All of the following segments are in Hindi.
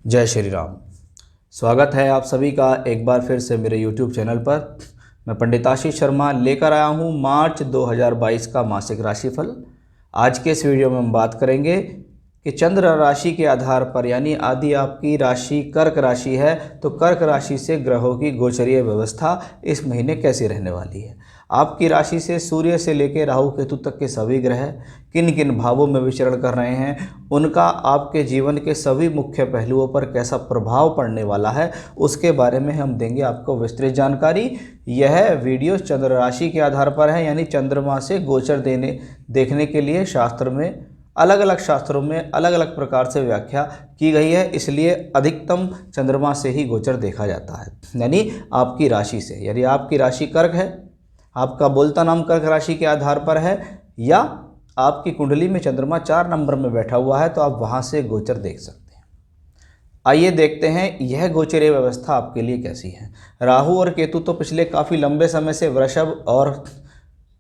जय श्री राम। स्वागत है आप सभी का एक बार फिर से मेरे YouTube चैनल पर। मैं पंडित आशीष शर्मा लेकर आया हूँ मार्च 2022 का मासिक राशिफल। आज के इस वीडियो में हम बात करेंगे कि चंद्र राशि के आधार पर, यानी आदि आपकी राशि कर्क राशि है, तो कर्क राशि से ग्रहों की गोचरीय व्यवस्था इस महीने कैसी रहने वाली है। आपकी राशि से सूर्य से लेकर राहु केतु तक के सभी ग्रह किन किन भावों में विचरण कर रहे हैं, उनका आपके जीवन के सभी मुख्य पहलुओं पर कैसा प्रभाव पड़ने वाला है, उसके बारे में हम देंगे आपको विस्तृत जानकारी। यह वीडियो चंद्र राशि के आधार पर है, यानी चंद्रमा से गोचर देखने के लिए शास्त्र में अलग अलग शास्त्रों में अलग अलग प्रकार से व्याख्या की गई है, इसलिए अधिकतम चंद्रमा से ही गोचर देखा जाता है, यानी आपकी राशि से। यदि आपकी राशि कर्क है, आपका बोलता नाम कर्क राशि के आधार पर है, या आपकी कुंडली में चंद्रमा 4 नंबर में बैठा हुआ है, तो आप वहां से गोचर देख सकते हैं। आइए देखते हैं यह गोचरीय व्यवस्था आपके लिए कैसी है। राहु और केतु तो पिछले काफ़ी लंबे समय से वृषभ और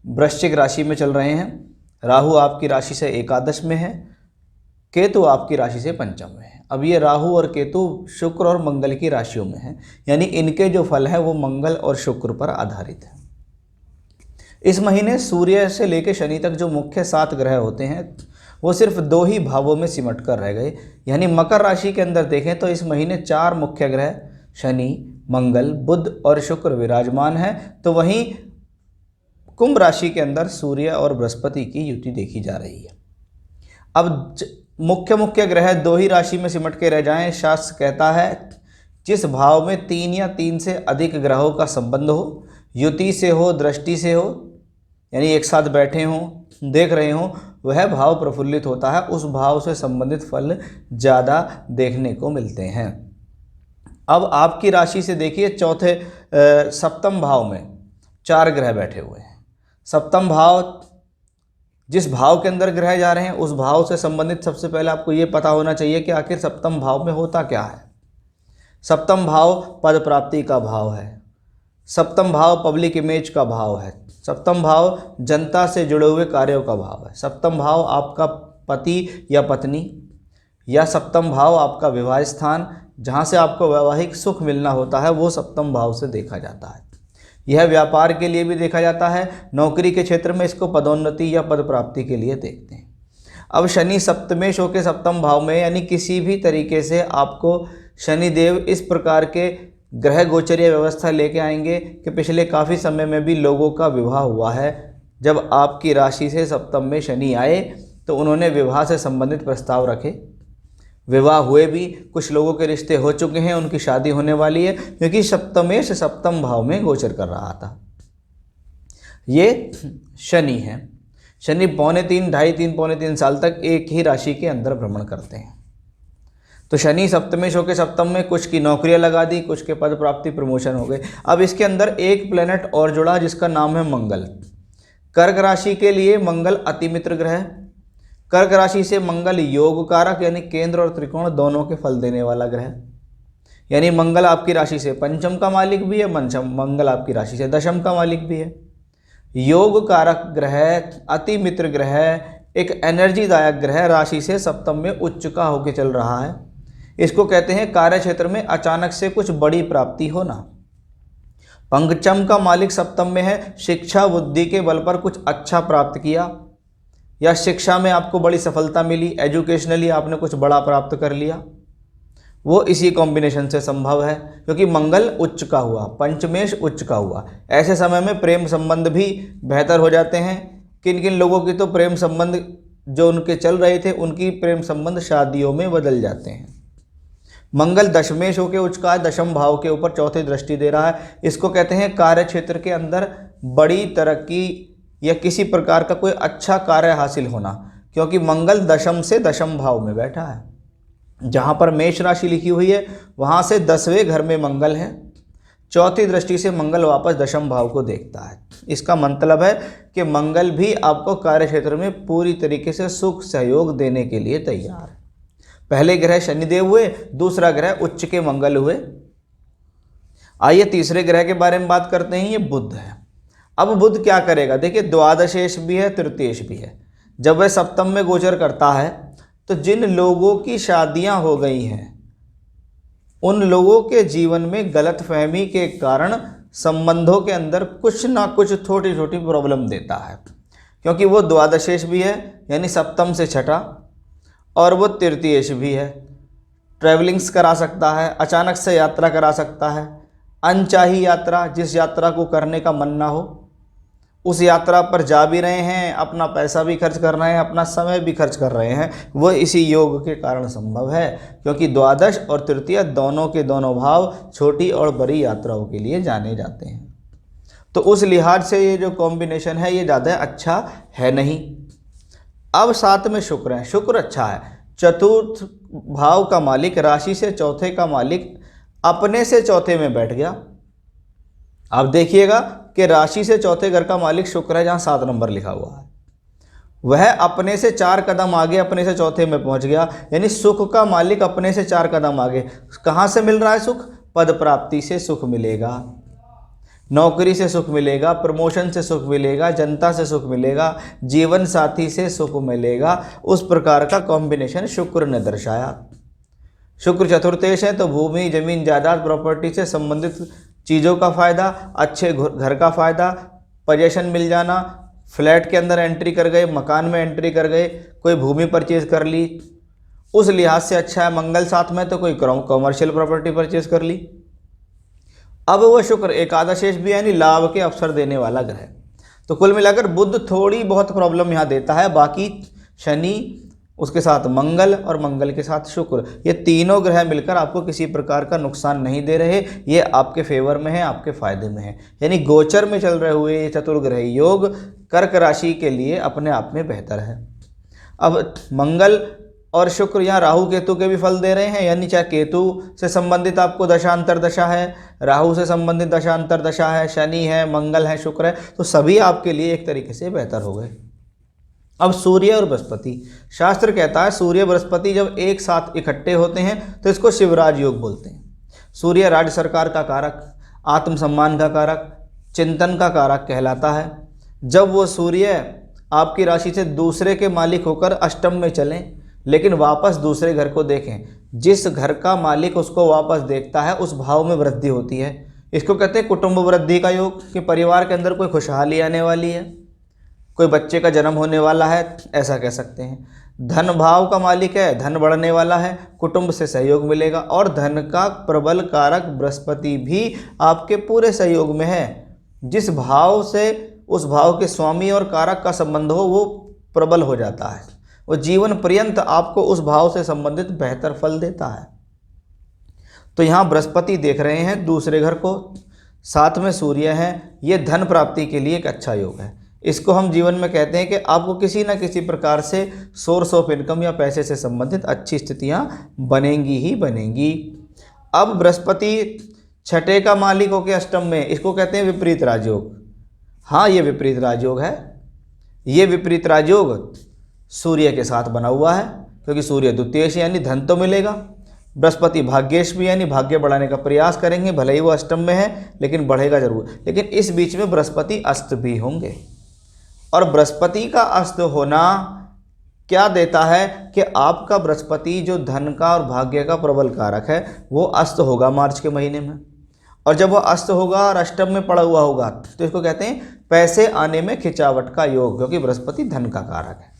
वृश्चिक राशि में चल रहे हैं। राहु आपकी राशि से एकादश में है, केतु आपकी राशि से पंचम में है। अब ये राहु और केतु शुक्र और मंगल की राशियों में है, यानी इनके जो फल हैं वो मंगल और शुक्र पर आधारित है। इस महीने सूर्य से लेकर शनि तक जो मुख्य 7 ग्रह होते हैं वो सिर्फ 2 ही भावों में सिमट कर रह गए, यानी मकर राशि के अंदर देखें तो इस महीने 4 मुख्य ग्रह शनि, मंगल, बुध और शुक्र विराजमान हैं। तो वहीं कुंभ राशि के अंदर सूर्य और बृहस्पति की युति देखी जा रही है। अब मुख्य ग्रह 2 ही राशि में सिमट के रह जाएं, शास्त्र कहता है जिस भाव में 3 या 3 से अधिक ग्रहों का संबंध हो, युति से हो, दृष्टि से हो, यानी एक साथ बैठे हों, देख रहे हों, वह भाव प्रफुल्लित होता है, उस भाव से संबंधित फल ज़्यादा देखने को मिलते हैं। अब आपकी राशि से देखिए सप्तम भाव में 4 ग्रह बैठे हुए हैं। सप्तम भाव, जिस भाव के अंदर ग्रह जा रहे हैं उस भाव से संबंधित सबसे पहले आपको ये पता होना चाहिए कि आखिर सप्तम भाव में होता क्या है। सप्तम भाव पद प्राप्ति का भाव है, सप्तम भाव पब्लिक इमेज का भाव है, सप्तम भाव जनता से जुड़े हुए कार्यों का भाव है, सप्तम भाव आपका पति या पत्नी, या सप्तम भाव आपका विवाह स्थान, जहाँ से आपको वैवाहिक सुख मिलना होता है, वो सप्तम भाव से देखा जाता है। यह व्यापार के लिए भी देखा जाता है, नौकरी के क्षेत्र में इसको पदोन्नति या पद प्राप्ति के लिए देखते हैं। अब शनि सप्तमेश होकर सप्तम भाव में, यानी किसी भी तरीके से आपको शनिदेव इस प्रकार के ग्रह गोचरीय व्यवस्था लेके आएंगे कि पिछले काफ़ी समय में भी लोगों का विवाह हुआ है। जब आपकी राशि से सप्तम में शनि आए तो उन्होंने विवाह से संबंधित प्रस्ताव रखे, विवाह हुए भी, कुछ लोगों के रिश्ते हो चुके हैं, उनकी शादी होने वाली है, क्योंकि सप्तमेश सप्तम भाव में गोचर कर रहा था। ये शनि है। शनि पौने 3 साल तक एक ही राशि के अंदर भ्रमण करते हैं। तो शनि सप्तमेश होकर सप्तम में कुछ की नौकरियां लगा दी, कुछ के पद प्राप्ति प्रमोशन हो गए। अब इसके अंदर एक प्लेनेट और जुड़ा जिसका नाम है मंगल। कर्क राशि के लिए मंगल अति मित्र ग्रह। कर्क राशि से मंगल योग कारक, यानी केंद्र और त्रिकोण दोनों के फल देने वाला ग्रह, यानी मंगल आपकी राशि से पंचम का मालिक भी है, मंगल आपकी राशि से दशम का मालिक भी है। योग कारक ग्रह, अति मित्र ग्रह, एक एनर्जीदायक ग्रह, राशि से सप्तम में उच्च का होकर चल रहा है। इसको कहते हैं कार्य क्षेत्र में अचानक से कुछ बड़ी प्राप्ति होना। पंचम का मालिक सप्तम में है, शिक्षा बुद्धि के बल पर कुछ अच्छा प्राप्त किया, या शिक्षा में आपको बड़ी सफलता मिली, एजुकेशनली आपने कुछ बड़ा प्राप्त कर लिया, वो इसी कॉम्बिनेशन से संभव है, क्योंकि मंगल उच्च का हुआ, पंचमेश उच्च का हुआ। ऐसे समय में प्रेम संबंध भी बेहतर हो जाते हैं। किन किन लोगों की तो प्रेम संबंध जो उनके चल रहे थे, उनकी प्रेम संबंध शादियों में बदल जाते हैं। मंगल दशमेश होकर उच्च का दशम भाव के ऊपर चौथी दृष्टि दे रहा है। इसको कहते हैं कार्य क्षेत्र के अंदर बड़ी तरक्की या किसी प्रकार का कोई अच्छा कार्य हासिल होना, क्योंकि मंगल दशम से दशम भाव में बैठा है। जहाँ पर मेष राशि लिखी हुई है वहाँ से 10वें घर में मंगल है, चौथी दृष्टि से मंगल वापस दशम भाव को देखता है। इसका मतलब है कि मंगल भी आपको कार्य क्षेत्र में पूरी तरीके से सुख सहयोग देने के लिए तैयार है। पहले ग्रह शनिदेव हुए, दूसरा ग्रह उच्च के मंगल हुए। आइए तीसरे ग्रह के बारे में बात करते हैं, ये बुध है। अब बुध क्या करेगा, देखिए द्वादशेश भी है, तृतीयेश भी है। जब वह सप्तम में गोचर करता है तो जिन लोगों की शादियां हो गई हैं उन लोगों के जीवन में गलतफहमी के कारण संबंधों के अंदर कुछ ना कुछ छोटी छोटी प्रॉब्लम देता है, क्योंकि वो द्वादशेश भी है यानी सप्तम से छठा, और वो तृतीयेश भी है। ट्रैवलिंग्स करा सकता है, अचानक से यात्रा करा सकता है, अनचाही यात्रा, जिस यात्रा को करने का मन ना हो उस यात्रा पर जा भी रहे हैं, अपना पैसा भी खर्च कर रहे हैं, अपना समय भी खर्च कर रहे हैं, वो इसी योग के कारण संभव है, क्योंकि द्वादश और तृतीय दोनों के दोनों भाव छोटी और बड़ी यात्राओं के लिए जाने जाते हैं। तो उस लिहाज से ये जो कॉम्बिनेशन है ये ज़्यादा अच्छा है नहीं। अब साथ में शुक्र है, शुक्र अच्छा है, चतुर्थ भाव का मालिक, राशि से चौथे का मालिक अपने से चौथे में बैठ गया। आप देखिएगा कि राशि से चौथे घर का मालिक शुक्र है, जहाँ 7 नंबर लिखा हुआ है, वह अपने से 4 कदम आगे अपने से चौथे में पहुंच गया, यानी सुख का मालिक अपने से 4 कदम आगे। कहाँ से मिल रहा है सुख? पद प्राप्ति से सुख मिलेगा, नौकरी से सुख मिलेगा, प्रमोशन से सुख मिलेगा, जनता से सुख मिलेगा, जीवन साथी से सुख मिलेगा। उस प्रकार का कॉम्बिनेशन शुक्र ने दर्शाया। शुक्र चतुर्थेश है तो भूमि, जमीन, जायदाद, प्रॉपर्टी से संबंधित चीज़ों का फ़ायदा, अच्छे घर का फ़ायदा, पोजीशन मिल जाना, फ्लैट के अंदर एंट्री कर गए, मकान में एंट्री कर गए, कोई भूमि परचेज कर ली, उस लिहाज से अच्छा है। मंगल साथ में तो कोई कॉमर्शियल प्रॉपर्टी परचेज कर ली। अब वह शुक्र एकादशेश भी यानी लाभ के अवसर देने वाला ग्रह। तो कुल मिलाकर बुध थोड़ी बहुत प्रॉब्लम यहाँ देता है, बाकी शनि, उसके साथ मंगल और मंगल के साथ शुक्र, ये तीनों ग्रह मिलकर आपको किसी प्रकार का नुकसान नहीं दे रहे, ये आपके फेवर में है, आपके फायदे में है। यानी गोचर में चल रहे हुए ये चतुर्ग्रही योग कर्क राशि के लिए अपने आप में बेहतर है। अब मंगल और शुक्र यहाँ राहु केतु के भी फल दे रहे हैं, यानी चाहे केतु से संबंधित आपको दशांतर दशा है, राहु से संबंधित दशांतर दशा है, शनि है, मंगल है, शुक्र है, तो सभी आपके लिए एक तरीके से बेहतर हो गए। अब सूर्य और बृहस्पति, शास्त्र कहता है सूर्य बृहस्पति जब एक साथ इकट्ठे होते हैं तो इसको शिवराज योग बोलते हैं। सूर्य राज्य सरकार का कारक, आत्मसम्मान का कारक, चिंतन का कारक कहलाता है। जब वो सूर्य आपकी राशि से दूसरे के मालिक होकर अष्टम में चलें, लेकिन वापस दूसरे घर को देखें, जिस घर का मालिक उसको वापस देखता है उस भाव में वृद्धि होती है। इसको कहते हैं कुटुंब वृद्धि का योग, कि परिवार के अंदर कोई खुशहाली आने वाली है, कोई बच्चे का जन्म होने वाला है, ऐसा कह सकते हैं। धन भाव का मालिक है, धन बढ़ने वाला है, कुटुंब से सहयोग मिलेगा, और धन का प्रबल कारक बृहस्पति भी आपके पूरे सहयोग में है। जिस भाव से उस भाव के स्वामी और कारक का संबंध हो वो प्रबल हो जाता है, वो जीवन पर्यंत आपको उस भाव से संबंधित बेहतर फल देता है। तो यहाँ बृहस्पति देख रहे हैं दूसरे घर को, साथ में सूर्य है, ये धन प्राप्ति के लिए एक अच्छा योग है। इसको हम जीवन में कहते हैं कि आपको किसी न किसी प्रकार से सोर्स ऑफ इनकम या पैसे से संबंधित अच्छी स्थितियां बनेंगी ही बनेंगी। अब बृहस्पति छठे का मालिक होकर अष्टम में, इसको कहते हैं विपरीत राजयोग। हाँ, ये विपरीत राजयोग है। ये विपरीत राजयोग सूर्य के साथ बना हुआ है, क्योंकि सूर्य द्वितीयेश यानी धन तो मिलेगा, बृहस्पति भाग्येश भी यानी भाग्य बढ़ाने का प्रयास करेंगे, भले ही वो अष्टम में है लेकिन बढ़ेगा जरूर। लेकिन इस बीच में बृहस्पति अस्त भी होंगे, और बृहस्पति का अस्त होना क्या देता है कि आपका बृहस्पति जो धन का और भाग्य का प्रबल कारक है वो अस्त होगा मार्च के महीने में, और जब वो अस्त होगा और अष्टम में पड़ा हुआ होगा तो इसको कहते हैं पैसे आने में खिंचावट का योग, क्योंकि बृहस्पति धन का कारक है।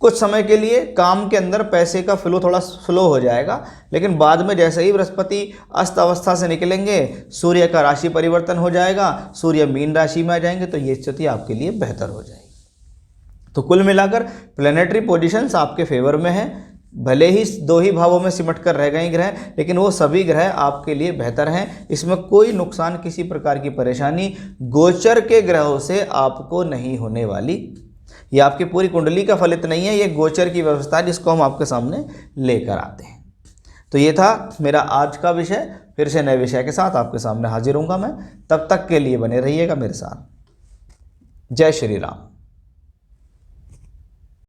कुछ समय के लिए काम के अंदर पैसे का फ्लो थोड़ा स्लो हो जाएगा, लेकिन बाद में जैसे ही बृहस्पति अस्त अवस्था से निकलेंगे, सूर्य का राशि परिवर्तन हो जाएगा, सूर्य मीन राशि में आ जाएंगे, तो ये स्थिति आपके लिए बेहतर हो जाएगी। तो कुल मिलाकर प्लैनेटरी पोजीशंस आपके फेवर में है। भले ही 2 ही भावों में सिमट कर रह गए ग्रह, लेकिन वो सभी ग्रह आपके लिए बेहतर हैं। इसमें कोई नुकसान, किसी प्रकार की परेशानी गोचर के ग्रहों से आपको नहीं होने वाली। ये आपकी पूरी कुंडली का फलित नहीं है, ये गोचर की व्यवस्था है जिसको हम आपके सामने लेकर आते हैं। तो ये था मेरा आज का विषय। फिर से नए विषय के साथ आपके सामने हाजिर होऊंगा मैं। तब तक के लिए बने रहिएगा मेरे साथ। जय श्री राम।